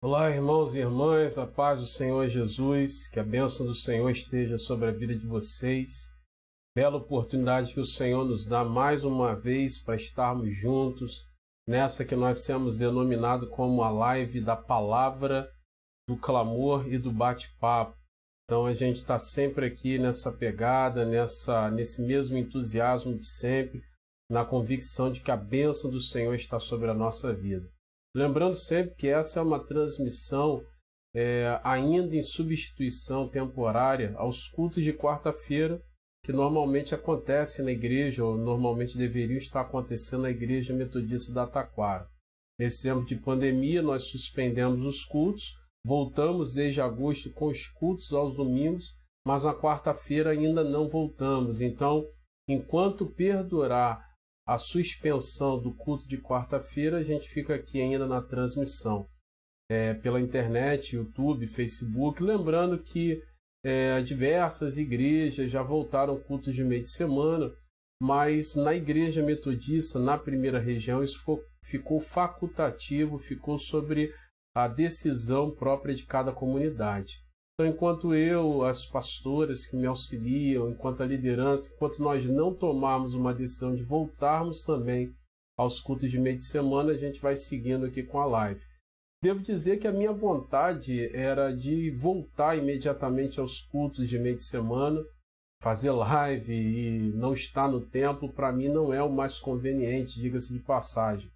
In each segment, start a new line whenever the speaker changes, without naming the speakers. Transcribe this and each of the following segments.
Olá, irmãos e irmãs, a paz do Senhor Jesus, que a bênção do Senhor esteja sobre a vida de vocês. Bela oportunidade que o Senhor nos dá mais uma vez para estarmos juntos nessa que nós temos denominado como a live da palavra, do clamor e do bate-papo. Então a gente está sempre aqui nessa pegada, nesse mesmo entusiasmo de sempre, na convicção de que a bênção do Senhor está sobre a nossa vida. Lembrando sempre que essa é uma transmissão ainda em substituição temporária aos cultos de quarta-feira, que normalmente acontece na igreja, ou normalmente deveriam estar acontecendo na Igreja Metodista da Taquara. Nesse tempo de pandemia, nós suspendemos os cultos, voltamos desde agosto com os cultos aos domingos, mas na quarta-feira ainda não voltamos. Então, enquanto perdurar a suspensão do culto de quarta-feira, a gente fica aqui ainda na transmissão pela internet, YouTube, Facebook. Lembrando que diversas igrejas já voltaram cultos de meio de semana, mas na Igreja Metodista, na primeira região, isso ficou facultativo, ficou sobre a decisão própria de cada comunidade. Então, enquanto eu, as pastoras que me auxiliam, enquanto a liderança, enquanto nós não tomarmos uma decisão de voltarmos também aos cultos de meio de semana, a gente vai seguindo aqui com a live. Devo dizer que a minha vontade era de voltar imediatamente aos cultos de meio de semana, fazer live e não estar no templo, para mim não é o mais conveniente, diga-se de passagem.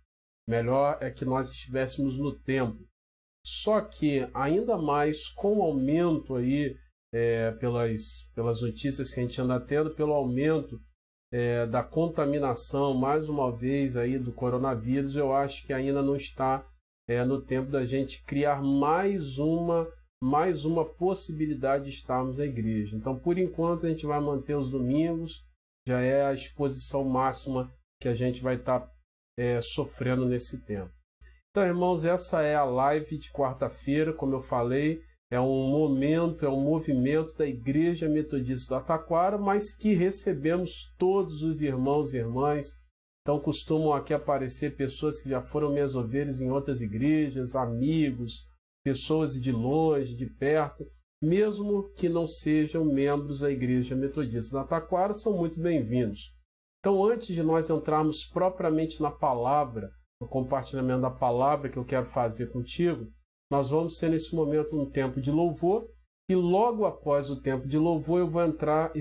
Melhor é que nós estivéssemos no templo. Só que, ainda mais com o aumento aí, pelas notícias que a gente anda tendo, pelo aumento da contaminação, mais uma vez, aí do coronavírus, eu acho que ainda não está no tempo da gente criar mais uma possibilidade de estarmos na igreja. Então, por enquanto, a gente vai manter os domingos, já é a exposição máxima que a gente vai estar sofrendo nesse tempo. Então, irmãos, essa é a live de quarta-feira, como eu falei, é um movimento da Igreja Metodista da Taquara, mas que recebemos todos os irmãos e irmãs. Então, costumam aqui aparecer pessoas que já foram minhas ovelhas em outras igrejas, amigos, pessoas de longe, de perto, mesmo que não sejam membros da Igreja Metodista da Taquara, são muito bem-vindos. Então, antes de nós entrarmos propriamente na palavra, no compartilhamento da palavra que eu quero fazer contigo, nós vamos ter nesse momento um tempo de louvor e logo após o tempo de louvor eu vou entrar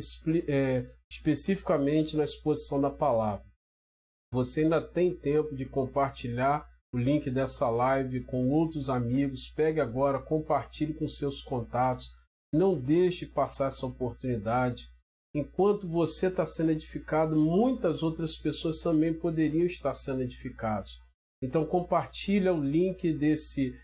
especificamente na exposição da palavra. Você ainda tem tempo de compartilhar o link dessa live com outros amigos, pegue agora, compartilhe com seus contatos, não deixe passar essa oportunidade. Enquanto você está sendo edificado, muitas outras pessoas também poderiam estar sendo edificadas. Então compartilha o link desse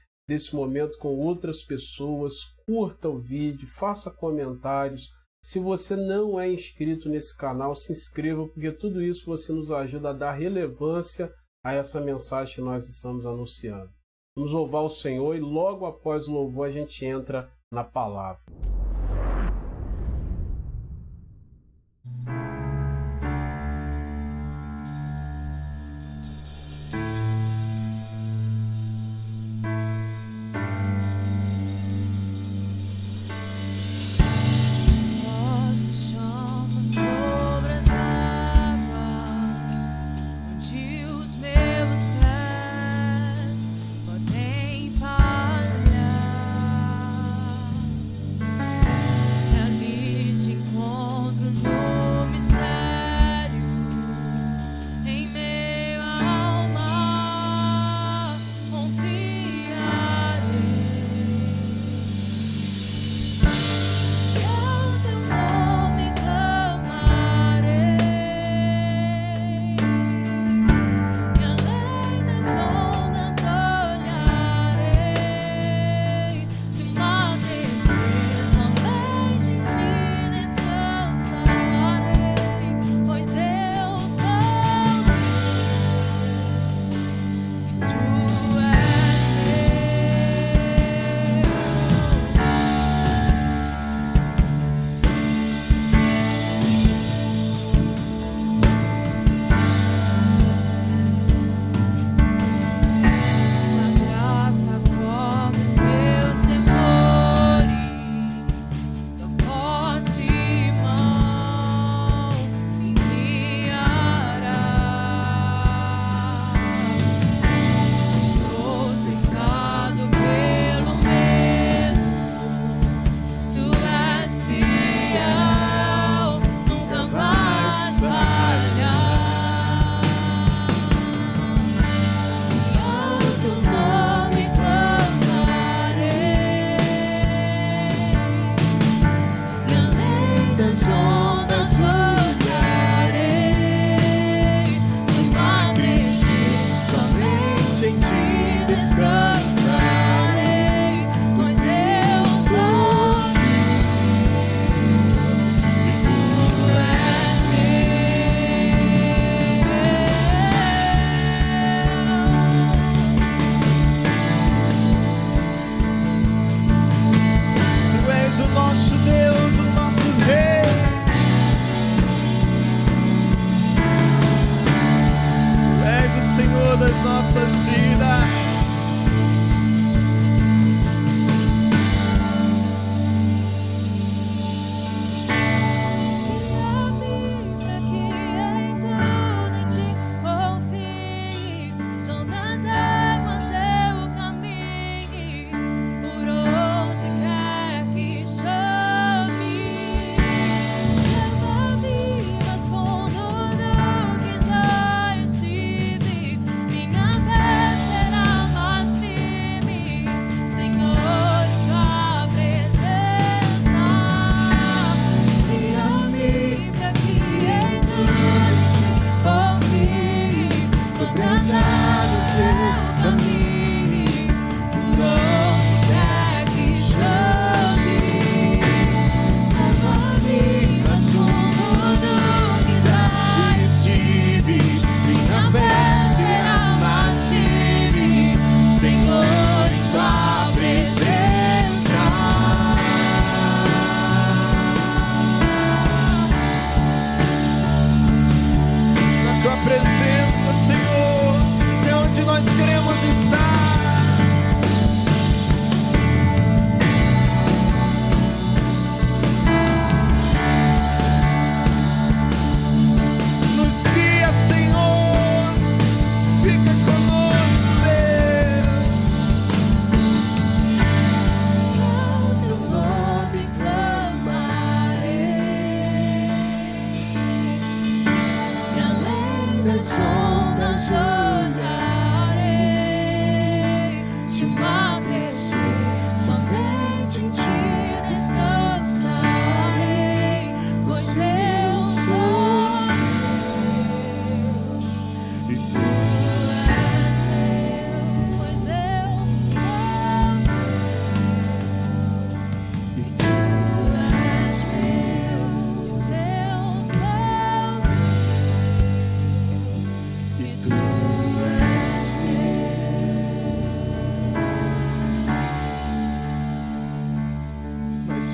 momento com outras pessoas, curta o vídeo, faça comentários. Se você não é inscrito nesse canal, se inscreva, porque tudo isso você nos ajuda a dar relevância a essa mensagem que nós estamos anunciando. Vamos louvar o Senhor e logo após o louvor a gente entra na palavra.
Ali te encontro no nossas vidas.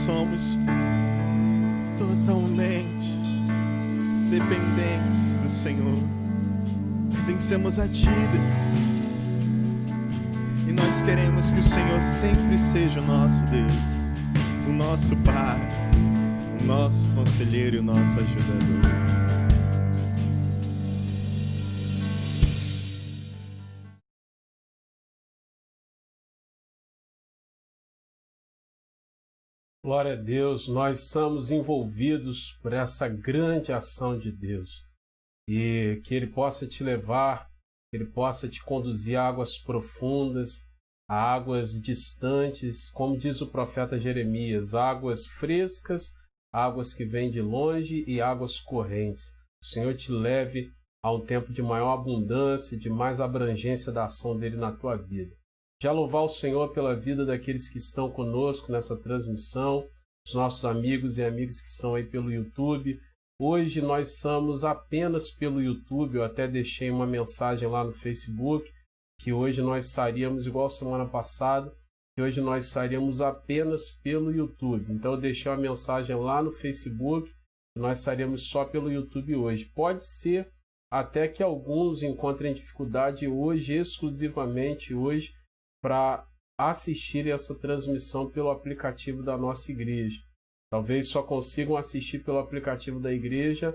Somos totalmente dependentes do Senhor. Pertencemos a Ti, Deus. E nós queremos que o Senhor sempre seja o nosso Deus, o nosso Pai, o nosso conselheiro e o nosso ajudador.
Glória a Deus, nós somos envolvidos por essa grande ação de Deus. E que Ele possa te levar, que Ele possa te conduzir a águas profundas, a águas distantes, como diz o profeta Jeremias, águas frescas, águas que vêm de longe e águas correntes. O Senhor te leve a um tempo de maior abundância, de mais abrangência da ação dEle na tua vida. Já louvar o Senhor pela vida daqueles que estão conosco nessa transmissão, os nossos amigos e amigas que estão aí pelo YouTube. Hoje nós estamos apenas pelo YouTube, eu até deixei uma mensagem lá no Facebook, que hoje nós estaríamos, igual semana passada, que hoje nós estaríamos apenas pelo YouTube. Então eu deixei uma mensagem lá no Facebook, que nós estaríamos só pelo YouTube hoje. Pode ser até que alguns encontrem dificuldade hoje, exclusivamente hoje, para assistir essa transmissão pelo aplicativo da nossa igreja. Talvez só consigam assistir pelo aplicativo da igreja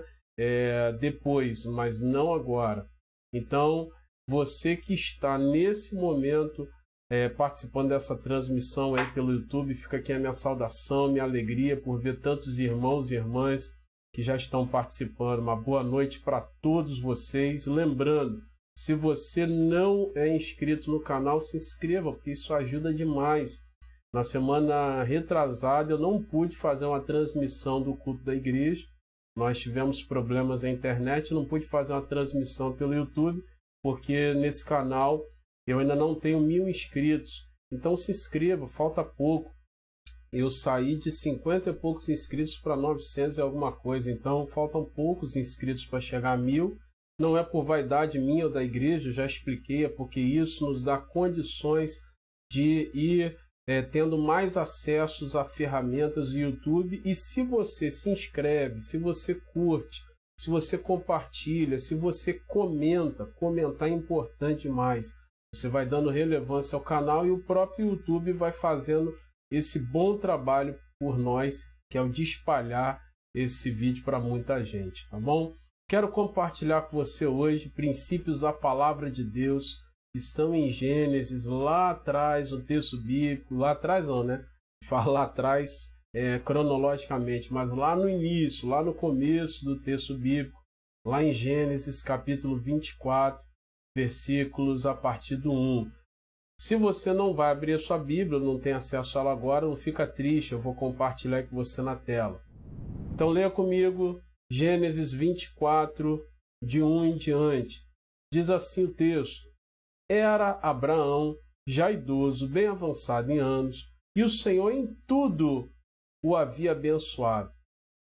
depois, mas não agora. Então, você que está nesse momento participando dessa transmissão aí pelo YouTube, fica aqui a minha saudação, minha alegria por ver tantos irmãos e irmãs que já estão participando. Uma boa noite para todos vocês. Lembrando, se você não é inscrito no canal, se inscreva, porque isso ajuda demais. Na semana retrasada, eu não pude fazer uma transmissão do culto da igreja. Nós tivemos problemas na internet, não pude fazer uma transmissão pelo YouTube, porque nesse canal eu ainda não tenho 1000 inscritos. Então se inscreva, falta pouco. Eu saí de 50 e poucos inscritos para 900 e alguma coisa. Então faltam poucos inscritos para chegar a 1000. Não é por vaidade minha ou da igreja, eu já expliquei, é porque isso nos dá condições de ir tendo mais acessos a ferramentas do YouTube. E se você se inscreve, se você curte, se você compartilha, se você comenta. Comentar é importante demais. Você vai dando relevância ao canal e o próprio YouTube vai fazendo esse bom trabalho por nós, que é o de espalhar esse vídeo para muita gente, tá bom? Quero compartilhar com você hoje princípios da palavra de Deus que estão em Gênesis, lá atrás, no texto bíblico, lá atrás não, né? Fala lá atrás cronologicamente, mas lá no início, lá no começo do texto bíblico, lá em Gênesis capítulo 24, versículos a partir do 1. Se você não vai abrir a sua Bíblia, não tem acesso a ela agora, não fica triste, eu vou compartilhar com você na tela. Então leia comigo Gênesis 24, de 1 em diante. Diz assim o texto: Era Abraão já idoso, bem avançado em anos, e o Senhor em tudo o havia abençoado.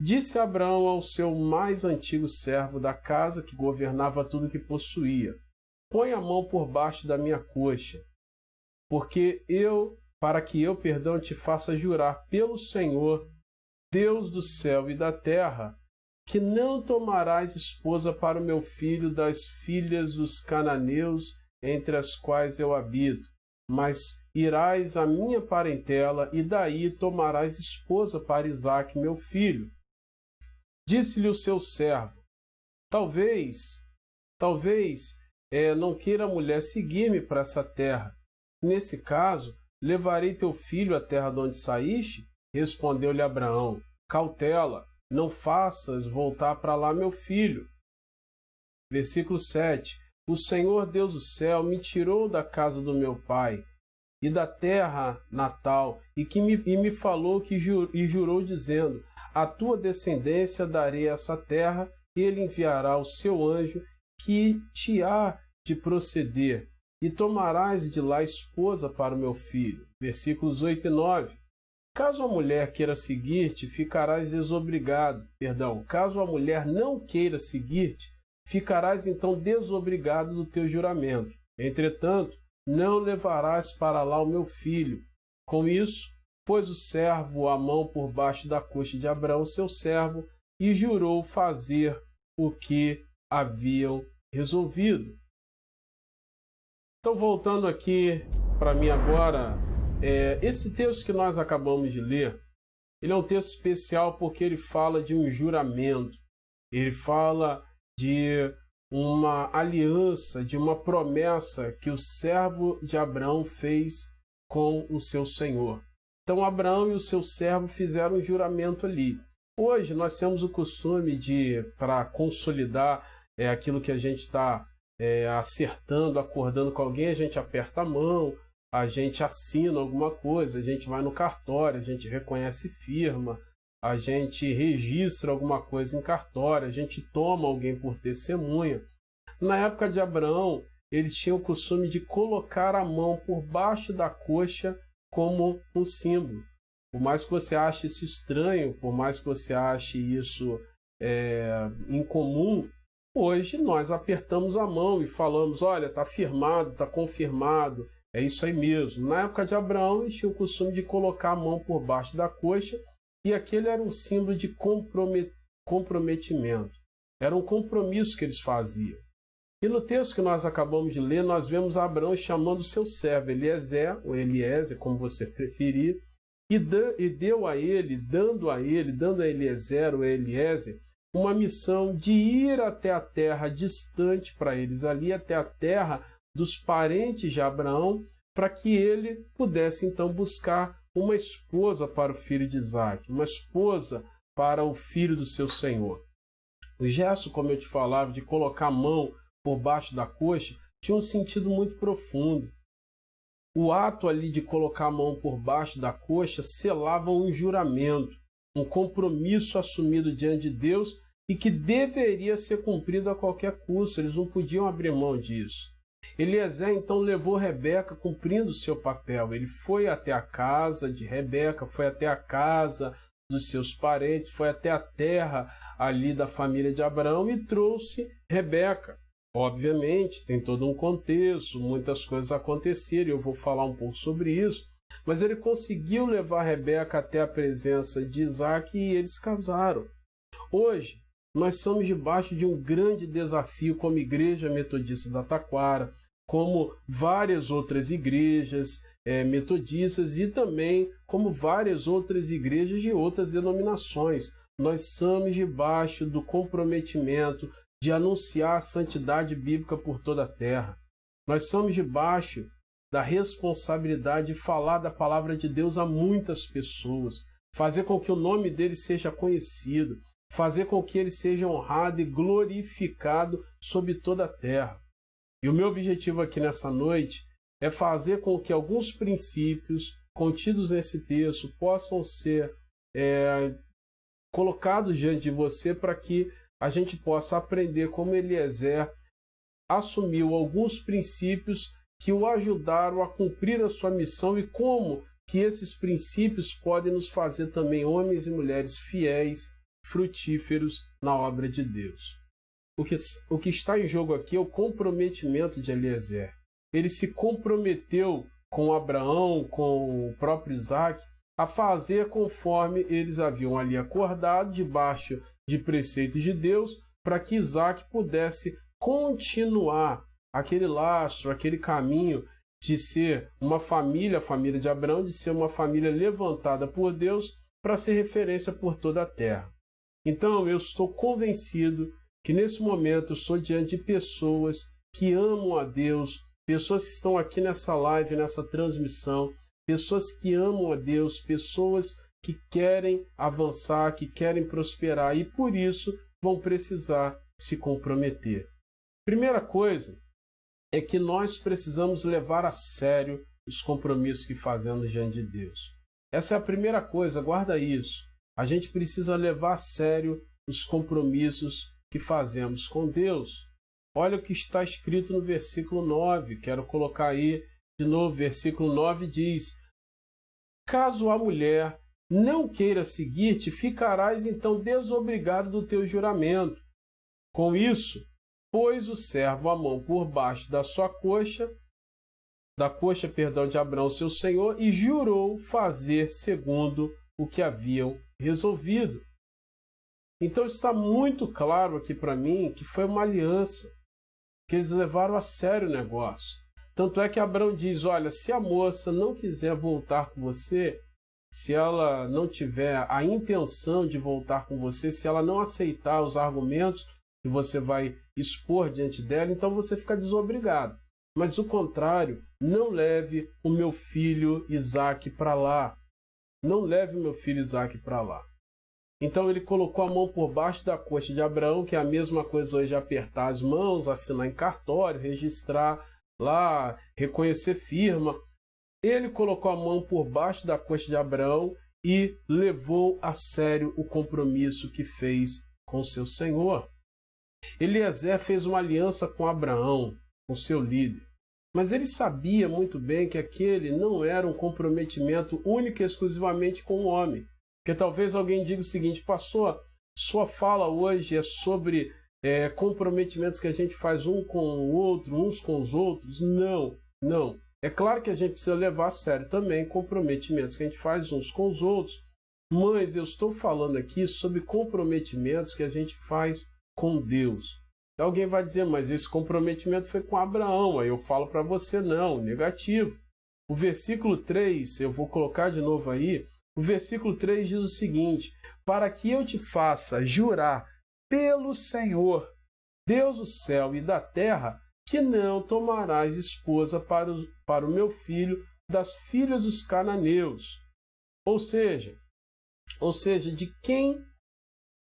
Disse Abraão ao seu mais antigo servo da casa, que governava tudo que possuía: Põe a mão por baixo da minha coxa, para que eu, te faça jurar pelo Senhor, Deus do céu e da terra, que não tomarás esposa para o meu filho das filhas dos cananeus, entre as quais eu habito, mas irás à minha parentela, e daí tomarás esposa para Isaque, meu filho. Disse-lhe o seu servo: Talvez não queira a mulher seguir-me para essa terra. Nesse caso, levarei teu filho à terra de onde saíste? Respondeu-lhe Abraão: Cautela, não faças voltar para lá meu filho. Versículo 7. O Senhor Deus do céu me tirou da casa do meu pai e da terra natal, e me falou e jurou, dizendo: A tua descendência darei essa terra, e ele enviará o seu anjo, que te há de proceder, e tomarás de lá esposa para o meu filho. Versículos 8 e 9. Caso a mulher queira seguir-te, ficarás desobrigado. Caso a mulher não queira seguir-te, ficarás então desobrigado do teu juramento. Entretanto, não levarás para lá o meu filho. Com isso, pôs o servo a mão por baixo da coxa de Abraão, seu servo, e jurou fazer o que haviam resolvido. Então, voltando aqui para mim agora, esse texto que nós acabamos de ler, ele é um texto especial porque ele fala de um juramento, ele fala de uma aliança, de uma promessa que o servo de Abraão fez com o seu senhor. Então, Abraão e o seu servo fizeram um juramento ali. Hoje, nós temos o costume de, para consolidar aquilo que a gente está acertando, acordando com alguém, a gente aperta a mão, a gente assina alguma coisa, a gente vai no cartório, a gente reconhece firma, a gente registra alguma coisa em cartório, a gente toma alguém por testemunha. Na época de Abraão, eles tinham o costume de colocar a mão por baixo da coxa como um símbolo. Por mais que você ache isso estranho, por mais que você ache isso incomum, hoje nós apertamos a mão e falamos: olha, está firmado, está confirmado, é isso aí mesmo. Na época de Abraão, eles tinham o costume de colocar a mão por baixo da coxa, e aquele era um símbolo de comprometimento. Era um compromisso que eles faziam. E no texto que nós acabamos de ler, nós vemos Abraão chamando o seu servo Eliezer, ou Eliezer, como você preferir, e dando a Eliezer, ou Eliezer, uma missão de ir até a terra distante para eles ali, até a terra dos parentes de Abraão, para que ele pudesse então buscar uma esposa para o filho de Isaque, uma esposa para o filho do seu senhor. O gesto, como eu te falava, de colocar a mão por baixo da coxa, tinha um sentido muito profundo. O ato ali de colocar a mão por baixo da coxa selava um juramento, um compromisso assumido diante de Deus e que deveria ser cumprido a qualquer custo. Eles não podiam abrir mão disso. Eliezer então levou Rebeca cumprindo o seu papel. Ele foi até a casa de Rebeca, foi até a casa dos seus parentes, foi até a terra ali da família de Abraão e trouxe Rebeca. Obviamente, tem todo um contexto, muitas coisas aconteceram, eu vou falar um pouco sobre isso, mas ele conseguiu levar Rebeca até a presença de Isaque e eles casaram. Hoje, nós estamos debaixo de um grande desafio como Igreja Metodista da Taquara, como várias outras igrejas metodistas e também como várias outras igrejas de outras denominações. Nós estamos debaixo do comprometimento de anunciar a santidade bíblica por toda a terra. Nós estamos debaixo da responsabilidade de falar da palavra de Deus a muitas pessoas, fazer com que o nome dele seja conhecido, fazer com que ele seja honrado e glorificado sobre toda a terra. E o meu objetivo aqui nessa noite é fazer com que alguns princípios contidos nesse texto possam ser colocados diante de você para que a gente possa aprender como Eliezer assumiu alguns princípios que o ajudaram a cumprir a sua missão e como que esses princípios podem nos fazer também homens e mulheres fiéis, frutíferos na obra de Deus. O que está em jogo aqui é o comprometimento de Eliezer. Ele se comprometeu com Abraão, com o próprio Isaac, a fazer conforme eles haviam ali acordado, debaixo de preceitos de Deus, para que Isaac pudesse continuar aquele lastro, aquele caminho de ser uma família, a família de Abraão, de ser uma família levantada por Deus para ser referência por toda a terra. Então, eu estou convencido que nesse momento eu sou diante de pessoas que amam a Deus, pessoas que estão aqui nessa live, nessa transmissão, pessoas que amam a Deus, pessoas que querem avançar, que querem prosperar e por isso vão precisar se comprometer. Primeira coisa é que nós precisamos levar a sério os compromissos que fazemos diante de Deus. Essa é a primeira coisa, guarda isso. A gente precisa levar a sério os compromissos que fazemos com Deus. Olha o que está escrito no versículo 9. Quero colocar aí de novo. Versículo 9 diz: caso a mulher não queira seguir-te, ficarás então desobrigado do teu juramento. Com isso, pôs o servo a mão por baixo da coxa de Abraão, seu senhor, e jurou fazer segundo o que haviam resolvido. Então está muito claro aqui para mim que foi uma aliança, que eles levaram a sério o negócio. Tanto é que Abraão diz: olha, se a moça não quiser voltar com você, se ela não tiver a intenção de voltar com você, se ela não aceitar os argumentos que você vai expor diante dela, então você fica desobrigado. Mas o contrário, não leve o meu filho Isaque para lá. Não leve o meu filho Isaque para lá. Então ele colocou a mão por baixo da coxa de Abraão, que é a mesma coisa hoje de apertar as mãos, assinar em cartório, registrar lá, reconhecer firma. Ele colocou a mão por baixo da coxa de Abraão e levou a sério o compromisso que fez com seu senhor. Eliezer fez uma aliança com Abraão, com seu líder. Mas ele sabia muito bem que aquele não era um comprometimento único e exclusivamente com o homem. Porque talvez alguém diga o seguinte: pastor, sua fala hoje é sobre comprometimentos que a gente faz um com o outro, uns com os outros. Não, não. É claro que a gente precisa levar a sério também comprometimentos que a gente faz uns com os outros, mas eu estou falando aqui sobre comprometimentos que a gente faz com Deus. Alguém vai dizer: mas esse comprometimento foi com Abraão. Aí eu falo para você: não, negativo. O versículo 3, eu vou colocar de novo aí. O versículo 3 diz o seguinte: para que eu te faça jurar pelo Senhor, Deus do céu e da terra, que não tomarás esposa para o meu filho das filhas dos cananeus. Ou seja, de quem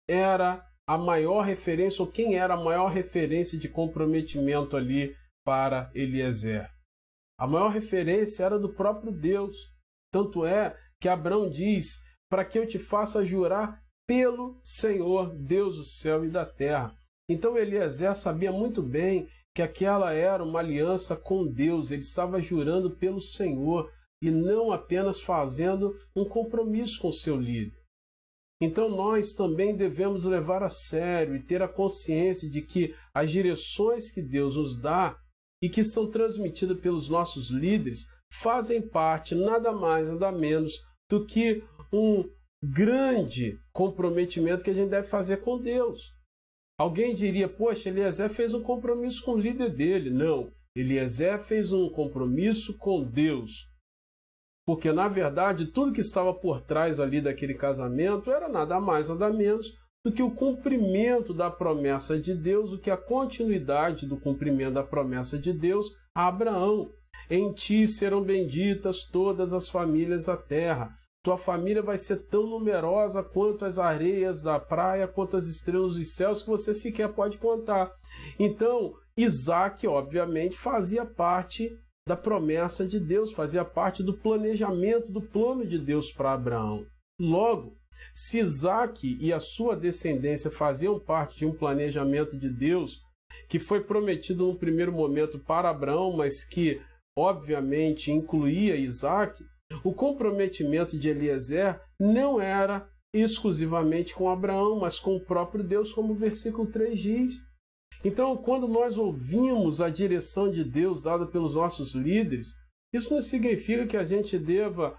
era a maior referência, ou quem era a maior referência de comprometimento ali para Eliezer? A maior referência era do próprio Deus. Tanto é que Abraão diz: para que eu te faça jurar pelo Senhor, Deus do céu e da terra. Então Eliezer sabia muito bem que aquela era uma aliança com Deus. Ele estava jurando pelo Senhor e não apenas fazendo um compromisso com seu líder. Então nós também devemos levar a sério e ter a consciência de que as direções que Deus nos dá e que são transmitidas pelos nossos líderes fazem parte, nada mais, nada menos, do que um grande comprometimento que a gente deve fazer com Deus. Alguém diria, poxa, Eliezer fez um compromisso com o líder dele. Não, Eliezer fez um compromisso com Deus. Porque, na verdade, tudo que estava por trás ali daquele casamento era nada mais, nada menos do que o cumprimento da promessa de Deus, do que a continuidade do cumprimento da promessa de Deus a Abraão. Em ti serão benditas todas as famílias da terra. Tua família vai ser tão numerosa quanto as areias da praia, quanto as estrelas dos céus, que você sequer pode contar. Então, Isaac, obviamente, fazia parte da promessa de Deus, fazia parte do planejamento, do plano de Deus para Abraão. Logo, se Isaac e a sua descendência faziam parte de um planejamento de Deus, que foi prometido no primeiro momento para Abraão, mas que, obviamente, incluía Isaac, o comprometimento de Eliezer não era exclusivamente com Abraão, mas com o próprio Deus, como o versículo 3 diz. Então, quando nós ouvimos a direção de Deus dada pelos nossos líderes, isso não significa que a gente deva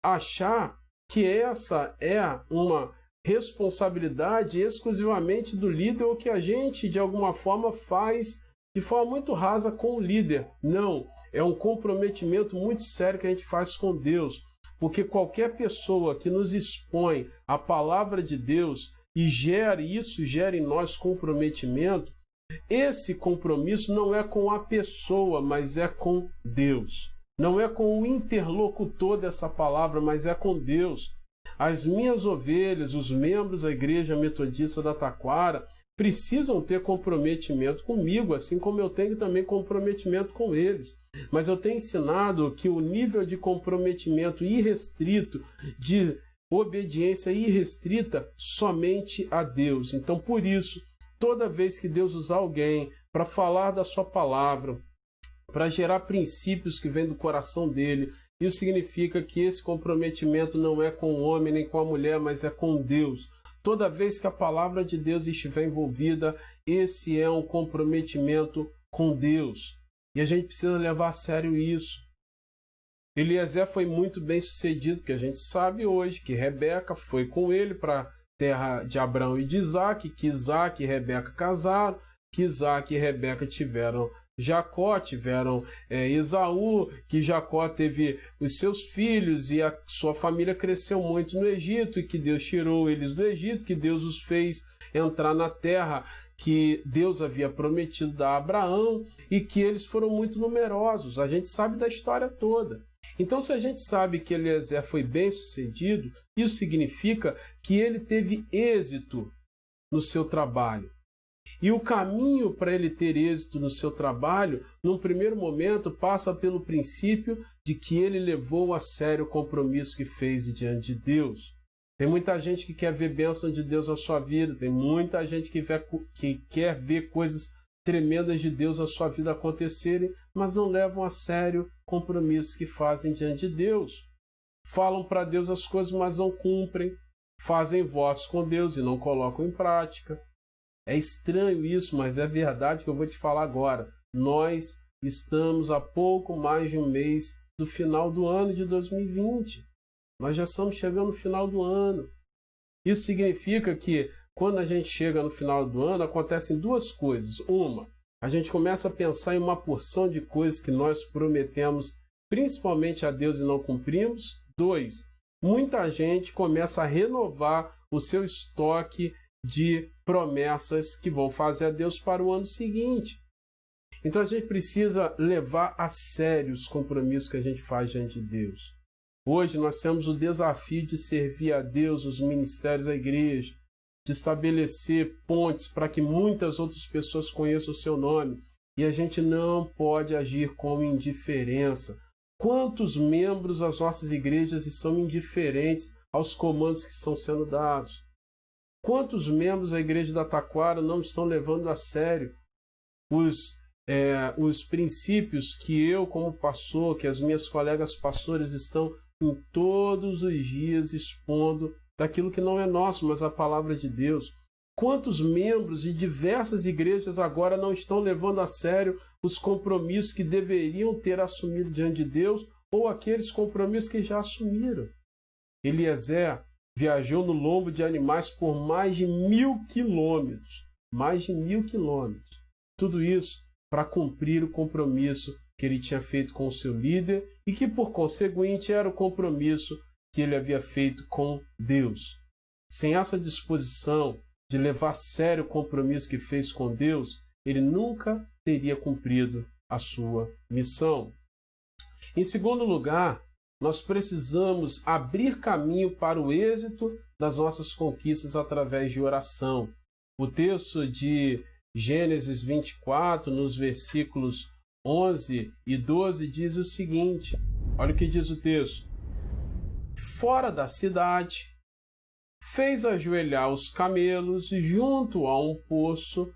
achar que essa é uma responsabilidade exclusivamente do líder ou que a gente, de alguma forma, faz de forma muito rasa com o líder. Não, é um comprometimento muito sério que a gente faz com Deus, porque qualquer pessoa que nos expõe a palavra de Deus e gera em nós comprometimento, esse compromisso não é com a pessoa, mas é com Deus. Não é com o interlocutor dessa palavra, mas é com Deus. As minhas ovelhas, os membros da Igreja Metodista da Taquara, precisam ter comprometimento comigo, assim como eu tenho também comprometimento com eles. Mas eu tenho ensinado que o nível de comprometimento irrestrito, de obediência irrestrita, somente a Deus. Então, por isso, toda vez que Deus usar alguém para falar da sua palavra, para gerar princípios que vêm do coração dele, isso significa que esse comprometimento não é com o homem nem com a mulher, mas é com Deus. Toda vez que a palavra de Deus estiver envolvida, esse é um comprometimento com Deus. E a gente precisa levar a sério isso. Eliezer foi muito bem sucedido, porque a gente sabe hoje que Rebeca foi com ele para a terra de Abraão e de Isaac, que Isaac e Rebeca casaram, que Isaac e Rebeca tiveram Jacó, tiveram Esaú, que Jacó teve os seus filhos e a sua família cresceu muito no Egito, e que Deus tirou eles do Egito, que Deus os fez entrar na terra que Deus havia prometido a Abraão, e que eles foram muito numerosos. A gente sabe da história toda. Então, se a gente sabe que Eliezer foi bem sucedido, isso significa que ele teve êxito no seu trabalho. E o caminho para ele ter êxito no seu trabalho, num primeiro momento, passa pelo princípio de que ele levou a sério o compromisso que fez diante de Deus. Tem muita gente que quer ver bênção de Deus na sua vida, tem muita gente que quer ver coisas tremendas de Deus na sua vida acontecerem, mas não levam a sério compromissos que fazem diante de Deus. Falam para Deus as coisas, mas não cumprem. Fazem votos com Deus e não colocam em prática. É estranho isso, mas é verdade que eu vou te falar agora. Nós estamos a pouco mais de um mês do final do ano de 2020. Nós já estamos chegando no final do ano. Isso significa que quando a gente chega no final do ano, acontecem duas coisas. Uma, a gente começa a pensar em uma porção de coisas que nós prometemos, principalmente a Deus, e não cumprimos. Dois, muita gente começa a renovar o seu estoque de promessas que vão fazer a Deus para o ano seguinte. Então a gente precisa levar a sério os compromissos que a gente faz diante de Deus. Hoje nós temos o desafio de servir a Deus, os ministérios da igreja, de estabelecer pontes para que muitas outras pessoas conheçam o seu nome. E a gente não pode agir com indiferença. Quantos membros das nossas igrejas estão indiferentes aos comandos que estão sendo dados? Quantos membros da igreja da Taquara não estão levando a sério os princípios que eu, como pastor, que as minhas colegas pastores estão em todos os dias expondo daquilo que não é nosso, mas a palavra de Deus? Quantos membros de diversas igrejas agora não estão levando a sério os compromissos que deveriam ter assumido diante de Deus, ou aqueles compromissos que já assumiram? Eliezer viajou no lombo de animais por mais de 1.000 quilômetros. Mais de 1.000 quilômetros. Tudo isso para cumprir o compromisso que ele tinha feito com o seu líder e que, por conseguinte, era o compromisso que ele havia feito com Deus. Sem essa disposição de levar a sério o compromisso que fez com Deus, ele nunca teria cumprido a sua missão. Em segundo lugar, nós precisamos abrir caminho para o êxito das nossas conquistas através de oração. O texto de Gênesis 24, nos versículos 11 e 12, diz o seguinte, olha o que diz o texto. Fora da cidade, fez ajoelhar os camelos junto a um poço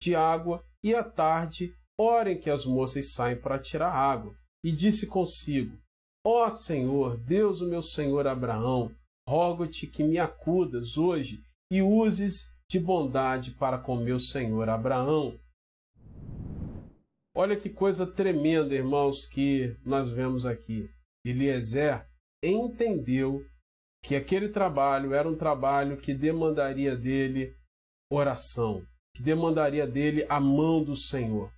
de água e à tarde, hora em que as moças saem para tirar água, e disse consigo, ó Senhor, Deus o meu Senhor Abraão, rogo-te que me acudas hoje e uses de bondade para com meu Senhor Abraão. Olha que coisa tremenda, irmãos, que nós vemos aqui. Eliezer entendeu que aquele trabalho era um trabalho que demandaria dele oração, que demandaria dele a mão do Senhor.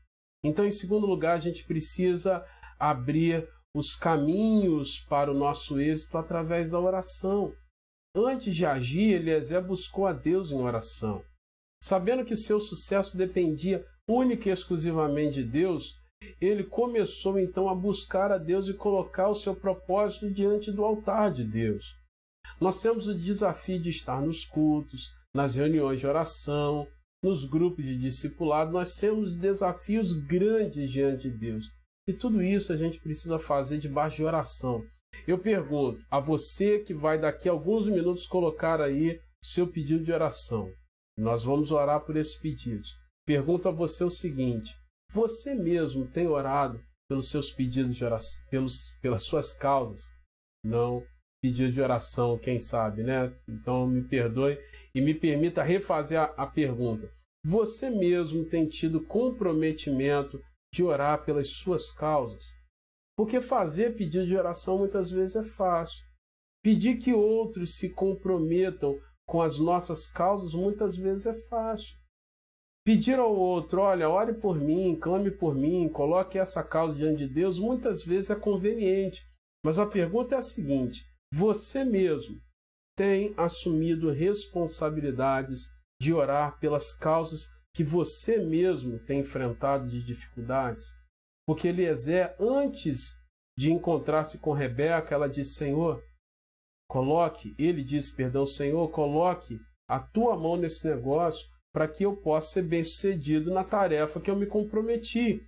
Então, em segundo lugar, a gente precisa abrir os caminhos para o nosso êxito através da oração. Antes de agir, Eliezer buscou a Deus em oração. Sabendo que seu sucesso dependia única e exclusivamente de Deus, ele começou então a buscar a Deus e colocar o seu propósito diante do altar de Deus. Nós temos o desafio de estar nos cultos, nas reuniões de oração, nos grupos de discipulado, nós temos desafios grandes diante de Deus. E tudo isso a gente precisa fazer debaixo de oração. Eu pergunto a você que vai daqui a alguns minutos colocar aí seu pedido de oração. Nós vamos orar por esses pedidos. Pergunto a você o seguinte, você mesmo tem orado pelos seus pedidos de oração, pelas suas causas? Não, pedido de oração, quem sabe, né? Então me perdoe e me permita refazer a pergunta. Você mesmo tem tido comprometimento de orar pelas suas causas? Porque fazer pedido de oração muitas vezes é fácil. Pedir que outros se comprometam com as nossas causas muitas vezes é fácil. Pedir ao outro, olha, ore por mim, clame por mim, coloque essa causa diante de Deus, muitas vezes é conveniente. Mas a pergunta é a seguinte, você mesmo tem assumido responsabilidades de orar pelas causas que você mesmo tem enfrentado de dificuldades? Porque Eliezer, antes de encontrar-se com Rebeca, ela disse, Senhor, Senhor, coloque a tua mão nesse negócio para que eu possa ser bem-sucedido na tarefa que eu me comprometi.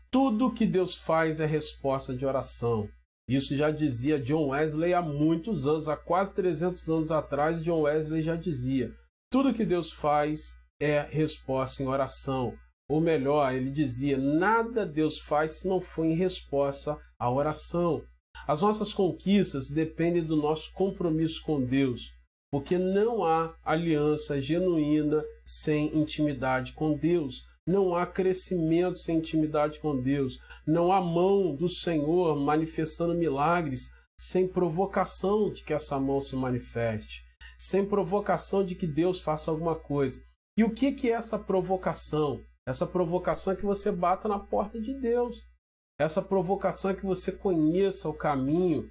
Tudo que Deus faz é resposta de oração. Isso já dizia John Wesley há muitos anos, há quase 300 anos atrás, John Wesley já dizia. Tudo que Deus faz é resposta em oração. Ou melhor, ele dizia, nada Deus faz se não for em resposta à oração. As nossas conquistas dependem do nosso compromisso com Deus, porque não há aliança genuína sem intimidade com Deus. Não há crescimento sem intimidade com Deus. Não há mão do Senhor manifestando milagres sem provocação de que essa mão se manifeste, sem provocação de que Deus faça alguma coisa. E o que é essa provocação? Essa provocação é que você bata na porta de Deus. Essa provocação é que você conheça o caminho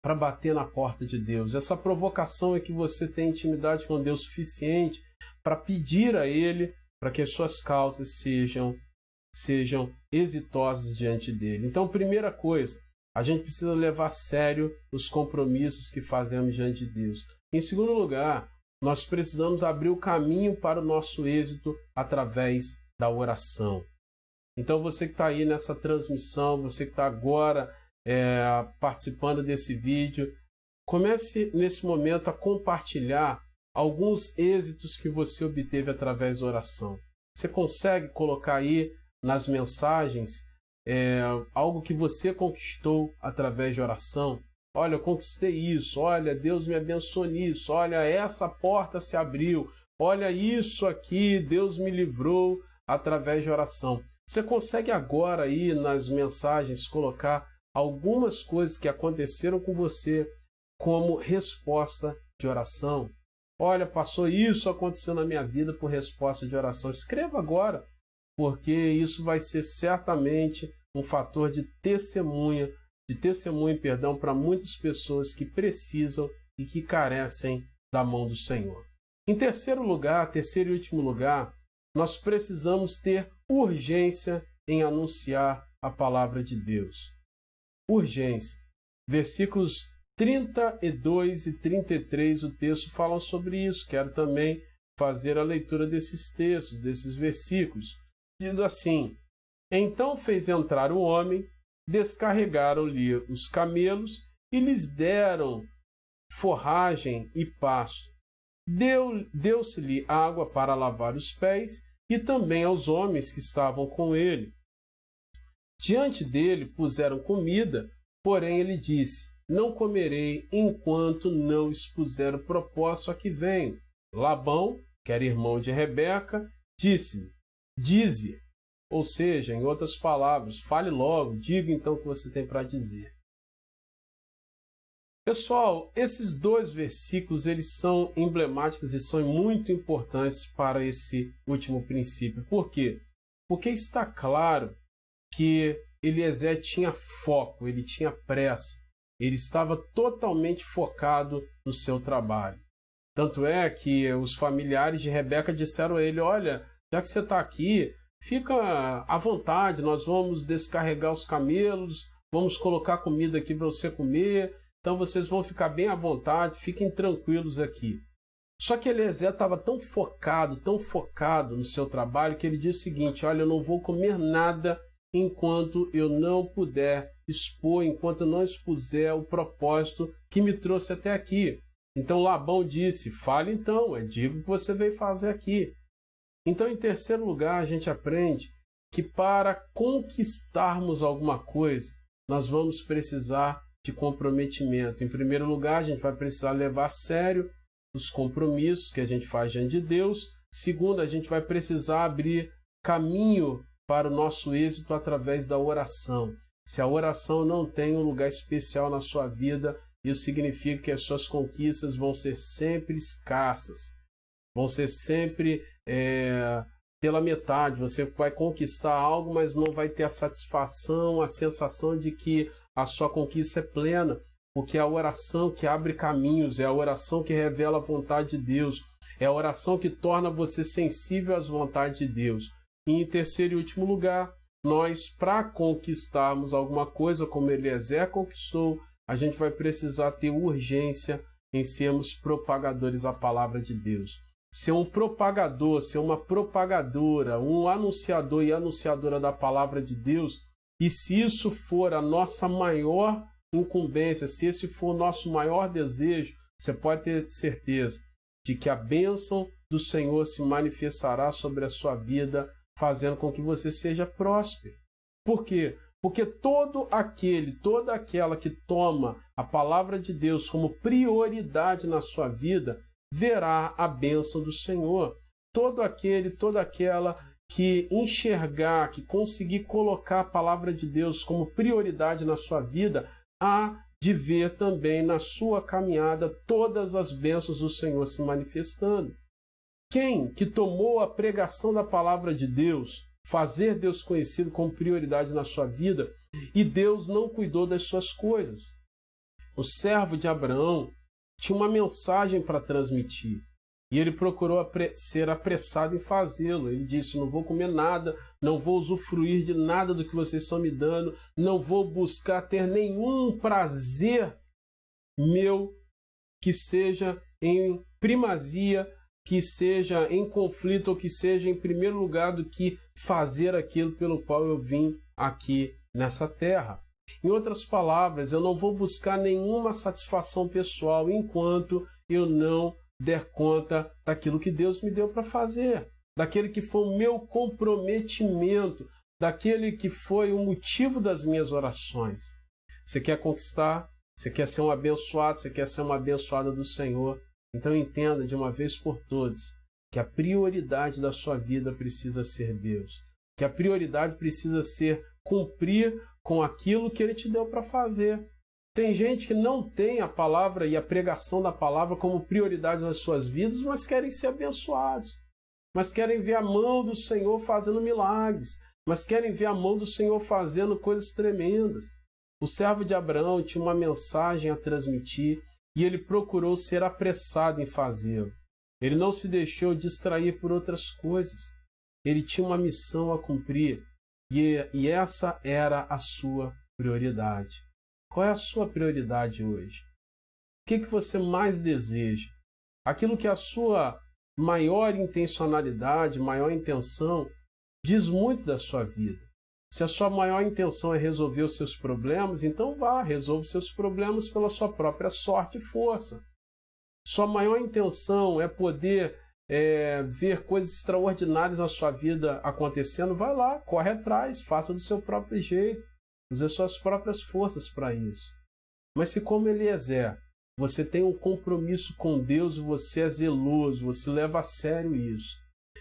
para bater na porta de Deus. Essa provocação é que você tenha intimidade com Deus suficiente para pedir a Ele para que as suas causas sejam exitosas diante dele. Então, primeira coisa, a gente precisa levar a sério os compromissos que fazemos diante de Deus. Em segundo lugar, nós precisamos abrir o caminho para o nosso êxito através da oração. Então, você que está aí nessa transmissão, você que está agora participando desse vídeo, comece nesse momento a compartilhar alguns êxitos que você obteve através da oração. Você consegue colocar aí nas mensagens algo que você conquistou através de oração? Olha, eu conquistei isso, olha, Deus me abençoou nisso, olha, essa porta se abriu, olha isso aqui, Deus me livrou através de oração. Você consegue agora aí nas mensagens colocar algumas coisas que aconteceram com você como resposta de oração. Olha, passou isso, aconteceu na minha vida por resposta de oração. Escreva agora, porque isso vai ser certamente um fator de testemunho, para muitas pessoas que precisam e que carecem da mão do Senhor. Em terceiro e último lugar, nós precisamos ter urgência em anunciar a palavra de Deus. Urgência. Versículos 32 e 33, o texto falam sobre isso. Quero também fazer a leitura desses textos, desses versículos. Diz assim: Então fez entrar o homem, descarregaram-lhe os camelos e lhes deram forragem e pasto. Deu-se-lhe água para lavar os pés e também aos homens que estavam com ele. Diante dele puseram comida, porém ele disse: Não comerei enquanto não expuser o propósito a que venho. Labão, que era irmão de Rebeca, disse-lhe: Dize, ou seja, em outras palavras, fale logo, diga então o que você tem para dizer. Pessoal, esses dois versículos eles são emblemáticos e são muito importantes para esse último princípio. Por quê? Porque está claro que Eliezer tinha foco, ele tinha pressa, ele estava totalmente focado no seu trabalho. Tanto é que os familiares de Rebeca disseram a ele: Olha, já que você está aqui, fica à vontade, nós vamos descarregar os camelos, vamos colocar comida aqui para você comer, então vocês vão ficar bem à vontade, fiquem tranquilos aqui. Só que Eliezer estava tão focado no seu trabalho, que ele disse o seguinte: Olha, eu não vou comer nada enquanto eu não puder expor, enquanto eu não expuser o propósito que me trouxe até aqui. Então Labão disse: Fale então, diga o que você veio fazer aqui. Então, em terceiro lugar, a gente aprende que para conquistarmos alguma coisa, nós vamos precisar de comprometimento. Em primeiro lugar, a gente vai precisar levar a sério os compromissos que a gente faz diante de Deus. Segundo, a gente vai precisar abrir caminho para o nosso êxito através da oração. Se a oração não tem um lugar especial na sua vida, isso significa que as suas conquistas vão ser sempre escassas, vão ser sempre pela metade. Você vai conquistar algo, mas não vai ter a satisfação, a sensação de que a sua conquista é plena, porque é a oração que abre caminhos, é a oração que revela a vontade de Deus, é a oração que torna você sensível às vontades de Deus. E em terceiro e último lugar, nós, para conquistarmos alguma coisa como Eliezer conquistou, a gente vai precisar ter urgência em sermos propagadores da palavra de Deus. Ser um propagador, ser uma propagadora, um anunciador e anunciadora da palavra de Deus. E se isso for a nossa maior incumbência, se esse for o nosso maior desejo, você pode ter certeza de que a bênção do Senhor se manifestará sobre a sua vida, fazendo com que você seja próspero. Por quê? Porque toda aquela que toma a palavra de Deus como prioridade na sua vida, verá a bênção do Senhor. Toda aquela que enxergar, que conseguir colocar a palavra de Deus como prioridade na sua vida, há de ver também na sua caminhada todas as bênçãos do Senhor se manifestando. Quem que tomou a pregação da palavra de Deus, fazer Deus conhecido como prioridade na sua vida, e Deus não cuidou das suas coisas? O servo de Abraão tinha uma mensagem para transmitir e ele procurou ser apressado em fazê-lo. Ele disse: não vou comer nada, não vou usufruir de nada do que vocês estão me dando, não vou buscar ter nenhum prazer meu que seja em primazia, que seja em conflito ou que seja em primeiro lugar do que fazer aquilo pelo qual eu vim aqui nessa terra. Em outras palavras, eu não vou buscar nenhuma satisfação pessoal enquanto eu não der conta daquilo que Deus me deu para fazer, daquele que foi o meu comprometimento, daquele que foi o motivo das minhas orações. Você quer conquistar? Você quer ser um abençoado? Você quer ser uma abençoada do Senhor? Então entenda de uma vez por todas que a prioridade da sua vida precisa ser Deus, que a prioridade precisa ser cumprir com aquilo que Ele te deu para fazer. Tem gente que não tem a palavra e a pregação da palavra como prioridade nas suas vidas, mas querem ser abençoados. Mas querem ver a mão do Senhor fazendo milagres. Mas querem ver a mão do Senhor fazendo coisas tremendas. O servo de Abraão tinha uma mensagem a transmitir e ele procurou ser apressado em fazê-lo. Ele não se deixou distrair por outras coisas. Ele tinha uma missão a cumprir e essa era a sua prioridade. Qual é a sua prioridade hoje? O que você mais deseja? Aquilo que é a sua maior intencionalidade, maior intenção, diz muito da sua vida. Se a sua maior intenção é resolver os seus problemas, então vá, resolva os seus problemas pela sua própria sorte e força. Sua maior intenção é poder ver coisas extraordinárias na sua vida acontecendo, vai lá, corre atrás, faça do seu próprio jeito, use as suas próprias forças para isso. Mas se como Eliezer, você tem um compromisso com Deus, você é zeloso, você leva a sério isso.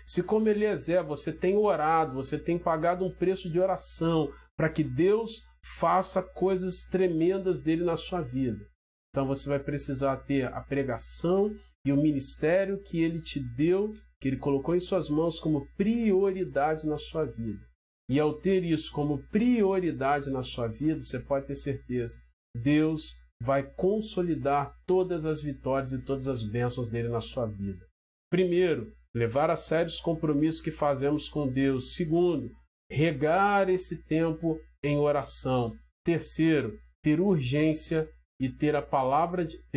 Se como Eliezer, você tem orado, você tem pagado um preço de oração para que Deus faça coisas tremendas dele na sua vida. Então você vai precisar ter a pregação e o ministério que ele te deu, que ele colocou em suas mãos como prioridade na sua vida. E ao ter isso como prioridade na sua vida, você pode ter certeza, Deus vai consolidar todas as vitórias e todas as bênçãos dele na sua vida. Primeiro, levar a sério os compromissos que fazemos com Deus. Segundo, regar esse tempo em oração. Terceiro, ter urgência e ter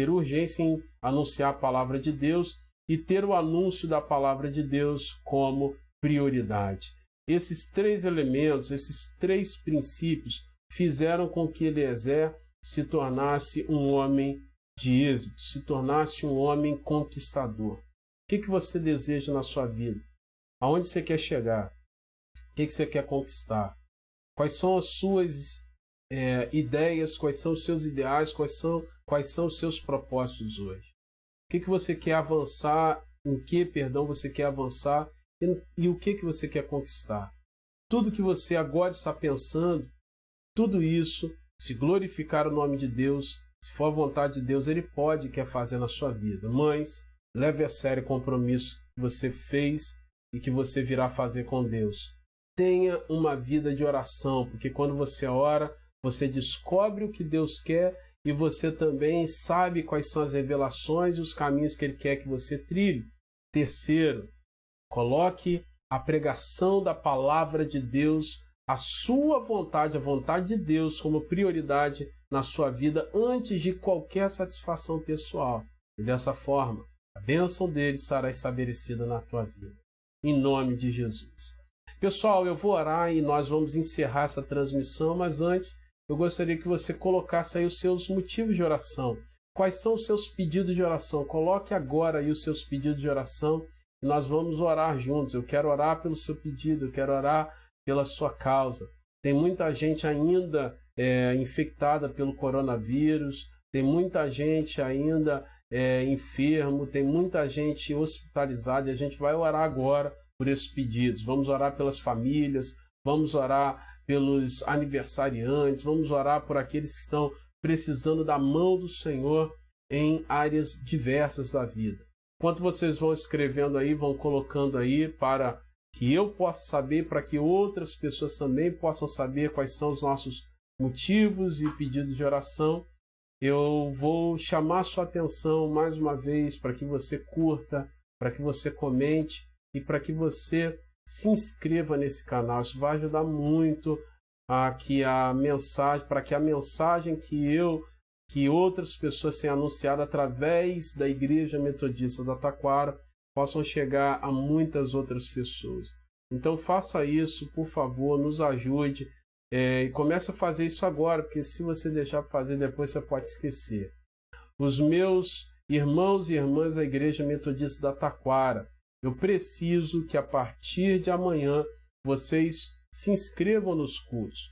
urgência em anunciar a palavra de Deus e ter o anúncio da palavra de Deus como prioridade. Esses três elementos, esses três princípios fizeram com que Eliezer se tornasse um homem de êxito, se tornasse um homem conquistador. O que você deseja na sua vida? Aonde você quer chegar? O que você quer conquistar? Quais são as suas ideias? Quais são os seus ideais? Quais são os seus propósitos hoje? O que você quer avançar? Em que, você quer avançar? E o que você quer conquistar? Tudo que você agora está pensando, tudo isso, se glorificar o nome de Deus, se for a vontade de Deus, Ele pode e quer fazer na sua vida. Mães, leve a sério o compromisso que você fez e que você virá fazer com Deus. Tenha uma vida de oração, porque quando você ora, você descobre o que Deus quer e você também sabe quais são as revelações e os caminhos que Ele quer que você trilhe. Terceiro, coloque a pregação da palavra de Deus, a sua vontade, a vontade de Deus como prioridade na sua vida antes de qualquer satisfação pessoal. E dessa forma, a bênção dele será estabelecida na tua vida. Em nome de Jesus. Pessoal, eu vou orar e nós vamos encerrar essa transmissão, mas antes eu gostaria que você colocasse aí os seus motivos de oração. Quais são os seus pedidos de oração? Coloque agora aí os seus pedidos de oração e nós vamos orar juntos. Eu quero orar pelo seu pedido, eu quero orar pela sua causa. Tem muita gente ainda infectada pelo coronavírus, tem muita gente ainda enfermo, tem muita gente hospitalizada e a gente vai orar agora por esses pedidos. Vamos orar pelas famílias, vamos orar pelos aniversariantes, vamos orar por aqueles que estão precisando da mão do Senhor em áreas diversas da vida. Enquanto vocês vão escrevendo aí, vão colocando aí para que eu possa saber, para que outras pessoas também possam saber quais são os nossos motivos e pedidos de oração, eu vou chamar a sua atenção mais uma vez para que você curta, para que você comente e para que você se inscreva nesse canal. Isso vai ajudar muito para que a mensagem que outras pessoas têm anunciado através da Igreja Metodista da Taquara possam chegar a muitas outras pessoas. Então faça isso, por favor, nos ajude e comece a fazer isso agora, porque se você deixar para fazer depois você pode esquecer. Os meus irmãos e irmãs da Igreja Metodista da Taquara, eu preciso que a partir de amanhã vocês se inscrevam nos cultos.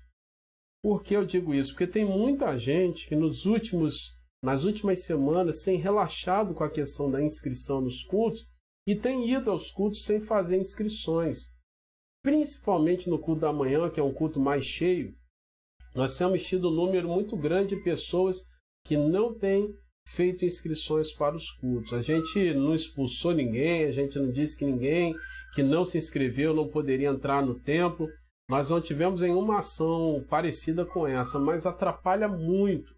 Por que eu digo isso? Porque tem muita gente que nas últimas semanas tem relaxado com a questão da inscrição nos cultos e tem ido aos cultos sem fazer inscrições. Principalmente no culto da manhã, que é um culto mais cheio, nós temos tido um número muito grande de pessoas que não têm feito inscrições para os cultos. A gente não expulsou ninguém, a gente não disse que ninguém que não se inscreveu não poderia entrar no templo. Nós não tivemos nenhuma ação parecida com essa, mas atrapalha muito.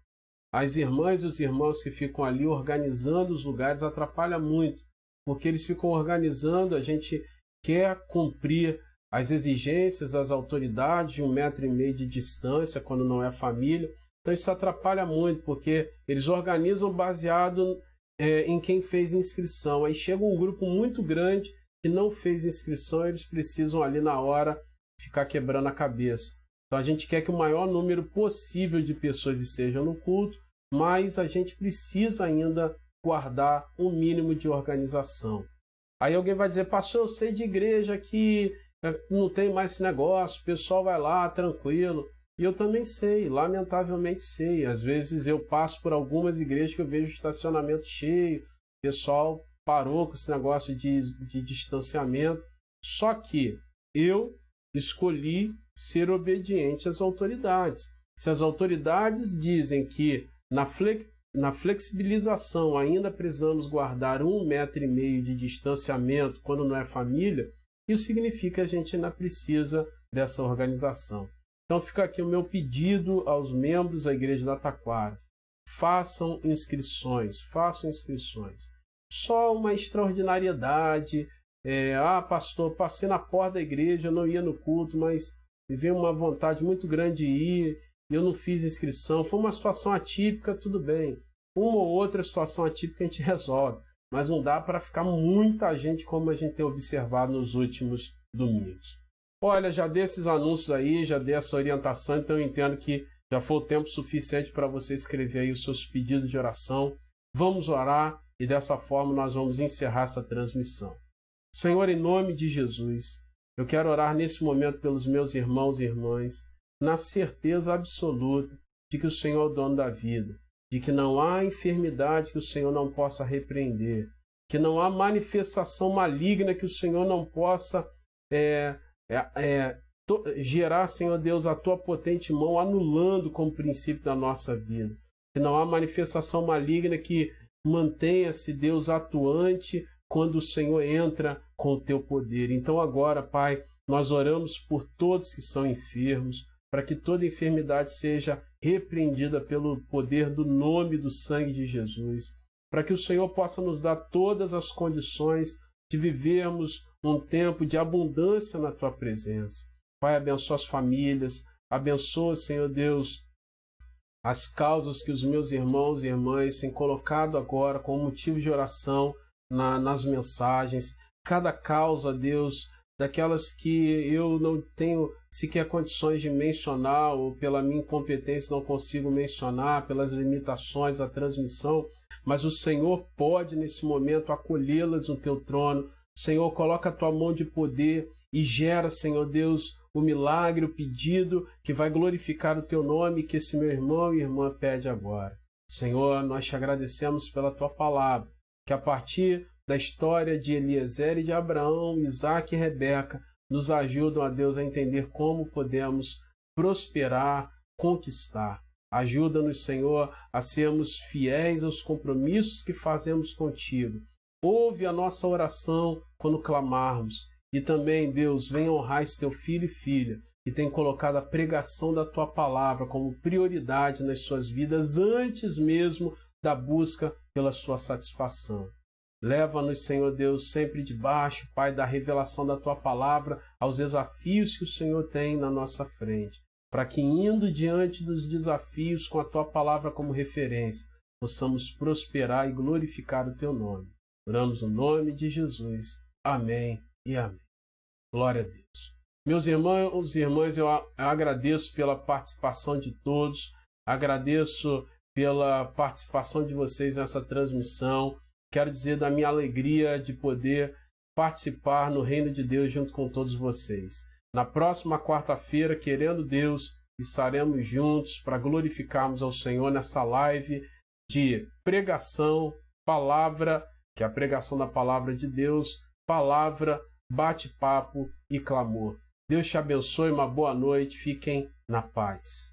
As irmãs e os irmãos que ficam ali organizando os lugares atrapalha muito, porque eles ficam organizando, a gente quer cumprir as exigências, as autoridades de 1,5 metro de distância, quando não é família. Então isso atrapalha muito, porque eles organizam baseado em quem fez inscrição. Aí chega um grupo muito grande que não fez inscrição, eles precisam ali na hora ficar quebrando a cabeça. Então a gente quer que o maior número possível de pessoas estejam no culto, mas a gente precisa ainda guardar um mínimo de organização. Aí alguém vai dizer, pastor, eu sei de igreja que não tem mais esse negócio, o pessoal vai lá tranquilo. E eu também sei, lamentavelmente sei. Às vezes eu passo por algumas igrejas que eu vejo o estacionamento cheio, o pessoal parou com esse negócio de distanciamento. Só que eu escolhi ser obediente às autoridades. Se as autoridades dizem que na flexibilização ainda precisamos guardar 1,5 metro de distanciamento quando não é família, isso significa que a gente ainda precisa dessa organização. Então fica aqui o meu pedido aos membros da Igreja da Taquara. Façam inscrições, façam inscrições. Só uma extraordinariedade. Pastor, passei na porta da igreja, eu não ia no culto, mas me veio uma vontade muito grande de ir, e eu não fiz inscrição. Foi uma situação atípica, tudo bem. Uma ou outra situação atípica a gente resolve, mas não dá para ficar muita gente como a gente tem observado nos últimos domingos. Olha, já dei esses anúncios aí, já dei essa orientação, então eu entendo que já foi o tempo suficiente para você escrever aí os seus pedidos de oração. Vamos orar e dessa forma nós vamos encerrar essa transmissão. Senhor, em nome de Jesus, eu quero orar nesse momento pelos meus irmãos e irmãs, na certeza absoluta de que o Senhor é o dono da vida, de que não há enfermidade que o Senhor não possa repreender, que não há manifestação maligna que o Senhor não possa gerar, Senhor Deus, a tua potente mão anulando como princípio da nossa vida. Que não há manifestação maligna que mantenha-se, Deus, atuante quando o Senhor entra com o teu poder. Então agora, Pai, nós oramos por todos que são enfermos, para que toda enfermidade seja repreendida pelo poder do nome e do sangue de Jesus, para que o Senhor possa nos dar todas as condições de vivermos um tempo de abundância na tua presença. Pai, abençoa as famílias, abençoa, Senhor Deus, as causas que os meus irmãos e irmãs têm colocado agora como motivo de oração nas mensagens. Cada causa, Deus, daquelas que eu não tenho sequer condições de mencionar, ou pela minha incompetência não consigo mencionar, pelas limitações da transmissão, mas o Senhor pode nesse momento acolhê-las no teu trono. Senhor, coloca a tua mão de poder e gera, Senhor Deus, o milagre, o pedido que vai glorificar o teu nome, que esse meu irmão e irmã pede agora. Senhor, nós te agradecemos pela tua palavra, que a partir da história de Eliezer e de Abraão, Isaque e Rebeca, nos ajudam, a Deus, a entender como podemos prosperar, conquistar. Ajuda-nos, Senhor, a sermos fiéis aos compromissos que fazemos contigo. Ouve a nossa oração quando clamarmos. E também, Deus, venha honrar esse teu filho e filha, que tem colocado a pregação da tua palavra como prioridade nas suas vidas, antes mesmo da busca pela sua satisfação. Leva-nos, Senhor Deus, sempre debaixo, Pai, da revelação da tua palavra, aos desafios que o Senhor tem na nossa frente, para que, indo diante dos desafios com a tua palavra como referência, possamos prosperar e glorificar o teu nome. Oramos no nome de Jesus. Amém e amém. Glória a Deus. Meus irmãos e irmãs, eu agradeço pela participação de todos, agradeço pela participação de vocês nessa transmissão. Quero dizer da minha alegria de poder participar no reino de Deus junto com todos vocês. Na próxima quarta-feira, querendo Deus, estaremos juntos para glorificarmos ao Senhor nessa live de pregação, palavra, que é a pregação da palavra de Deus, palavra, bate-papo e clamor. Deus te abençoe, uma boa noite, fiquem na paz.